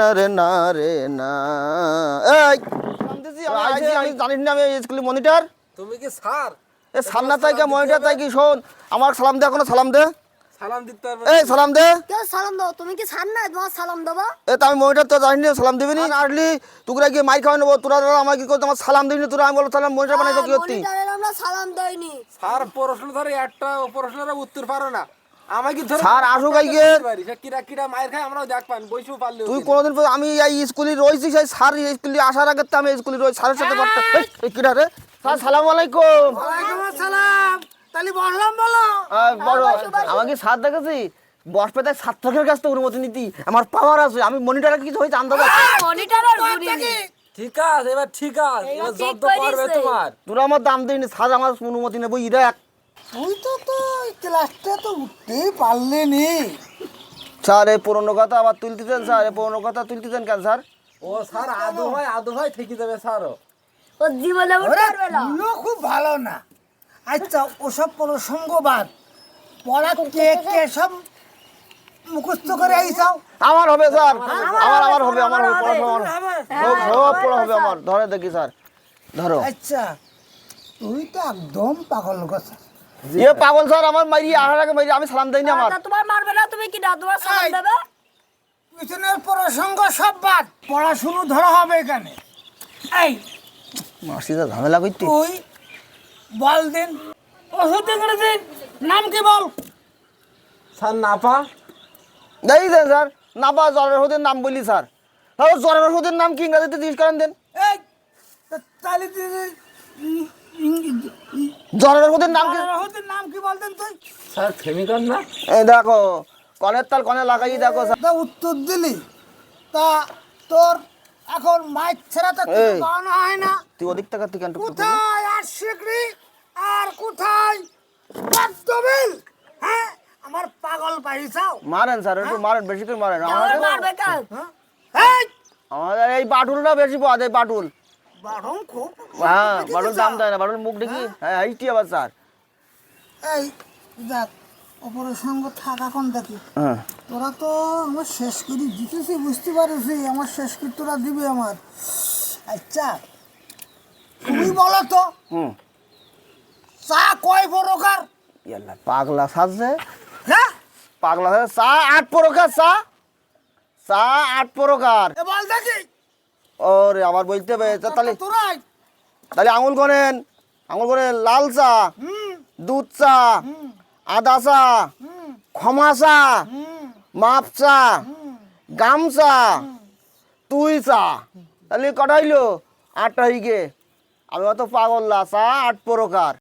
না রে না রে না এই আমি জানিস না আমি স্কুলের মনিটর। তুমি কি স্যার? এ সামনা তাই কে মনিটর তাই কি শোন আমার সালাম দে এখনো সালাম দে সালাম দিতে পারবে এই সালাম দে কেউ সালাম দাও তুমি কি সার না তোমার সালাম দেবো এ তো আমি মনিটর তো জানিস না সালাম দিবি নি আসলি তোরা গিয়ে মাই খাওয়া নেবো তোরা আমার কি করতে আমার সালাম দিবি না তোরা আমি বলো তাহলে মনিটর বানাইতো কি করতি মনিটরের আমরা সালাম দেইনি স্যার প্রশ্ন ধরে একটা প্রশ্নের উত্তর পারো না আমাকে ধরে স্যার আসুক আইগে কিরা কিরা মায়ের খায় আমরাও দেখ পান বইসু পারলে তুই কোনোদিন আমি এই স্কুলে রয়েছি সেই স্যার স্কুলে আসার আগে তো আমি স্কুলে রয়েছি স্যারের সাথে করতে এই কিরা রে স্যার সালাম আলাইকুম। ওয়ালাইকুম আসসালাম তাহলে বললাম বলো বড় আমাকে স্যার দেখেছি বসপেতে ছাত্রদের কাছ থেকে অনুমতি নিতি আমার পাওয়ার আছে আমি মনিটরে কিছু হয়েছে আন্দাজ আছে মনিটরের গুনি ঠিক আছে এবার ঠিক আছে এবার ঠিক জব্দ করবে করিছে। তোমার তোরা আমার দাম দিইনি স্যার আমার অনুমতি নেবো ই দেখ তুই তো ক্লাসটা তো উঠতেই পারলি নি। স্যার এই পুরনো কথা আবার তুলতেছেন স্যার এই পুরনো কথা তুলতেছেন কেন স্যার ও স্যার আদু ভাই থেকে যাবে স্যারও ও জীবনে উঠতে পারবে না তুইও খুব ভালো না। আচ্ছা ওসব প্রসঙ্গবাদ পড়া কে কে সব মুখস্থ করে আইসাও। আমার হবে স্যার আমার হবে পড়াশোনা সব পড়া হবে আমার ধরে দেখি স্যার ধরো আচ্ছা তুই তো একদম পাগল কথা। এ পাগল স্যার আমার মাইরি আসার আগে মাইরি আমি সালাম দেইনি আমার তা তোমার মারবে না তুমি কি না তোমার সালাম এই। দেবে পিছনের প্রসঙ্গ সব বাদ পড়াশুনো ধরা হবে এখানে। এই মাসিদা ঝামেলা করতে তুই বল দিন ওষুধ ইংরেজি নাম কি বল? স্যার নাপা দেই দেন স্যার না পা জ্বরের ওষুধের নাম বলি স্যার জ্বরের ওষুধের নাম কি ইংরেজিতে জিজ্ঞেস করেন দেন এই তাহলে জ্বরের ওষুধের নাম কি ওষুধের নাম কি বলতেন তুই? স্যার ফেমিকন না এই দেখো কনের তাল কনে লাগাই দেখো স্যার তা উত্তর দিলি তা তোর এখন মাইক ছাড়া তো কিছু এই। গাওয়ানো হয় না। তুই ওদিক থেকে তুই কেন কোথায় আর শিগগিরি আর কোথায় বাদ্যবিল? হ্যাঁ আমার পাগল পাইছাও। মারেন স্যার একটু মারেন বেশি করে মারেন তোমার মারবে কাল এই আমাদের এই বাটুলটা বেশি পাওয়া যায় বাটুল বারং খুব হ্যাঁ বাটুল দাম দেয় না বাটুল মুখ দেখি হ্যাঁ এইটি আবার স্যার এই দেখ অপরসঙ্গ থাকা কোন দেখি হ্যাঁ তোরা তো আমার শেষ করে দিতেছি বুঝতে পারছি আমার শেষ করে তোরা দিবি আমার। আচ্ছা তুমি বলো তো হুম চা কয় প্রকার? ইয়াল্লা পাগলা সাজছে হ্যাঁ পাগলা সাজছে চা 8 প্রকার চা 8 প্রকার এ বল দেখি ওরে আবার বলতে হবে তাহলে তোরাই তাহলে আঙুল করেন লাল চা দুধ চা আদা চা ক্ষমা চা মাপ চা গাম চা তুই চা তাহলে কটা হইলো 8টা হইগে আমি অত পাগল না চা 8 প্রকার